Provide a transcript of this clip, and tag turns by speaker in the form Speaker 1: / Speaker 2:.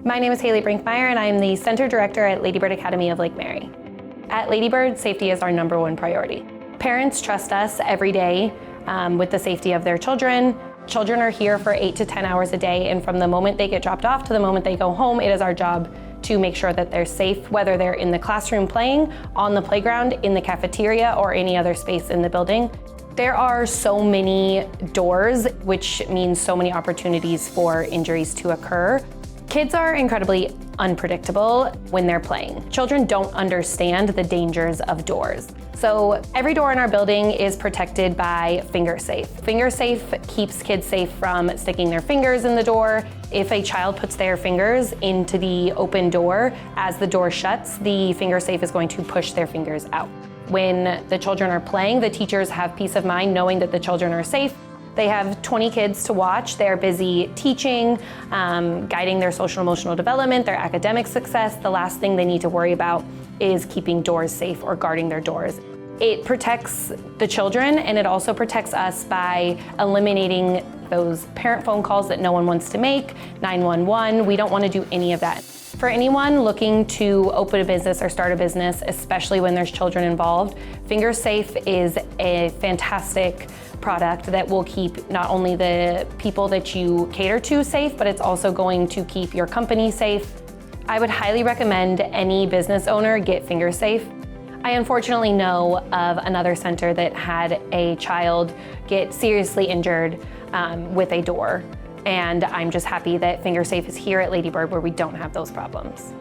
Speaker 1: My name is Haley Brinkmeyer, and I am the Center Director at Lady Bird Academy of Lake Mary. At Lady Bird, safety is our #1 priority. Parents trust us every day with the safety of their children. Children are here for 8 to 10 hours a day, and from the moment they get dropped off to the moment they go home, it is our job to make sure that they're safe, whether they're in the classroom playing, on the playground, in the cafeteria, or any other space in the building. There are so many doors, which means so many opportunities for injuries to occur. Kids are incredibly unpredictable when they're playing. Children don't understand the dangers of doors. So every door in our building is protected by Fingersafe. Fingersafe keeps kids safe from sticking their fingers in the door. If a child puts their fingers into the open door, as the door shuts, the Fingersafe is going to push their fingers out. When the children are playing, the teachers have peace of mind knowing that the children are safe. They have 20 kids to watch. They're busy teaching, guiding their social emotional development, their academic success. The last thing they need to worry about is keeping doors safe or guarding their doors. It protects the children, and it also protects us by eliminating those parent phone calls that no one wants to make, 911. We don't want to do any of that. For anyone looking to open a business or start a business, especially when there's children involved, Fingersafe is a fantastic product that will keep not only the people that you cater to safe, but it's also going to keep your company safe. I would highly recommend any business owner get Fingersafe. I unfortunately know of another center that had a child get seriously injured with a door. And I'm just happy that Fingersafe is here at Lady Bird where we don't have those problems.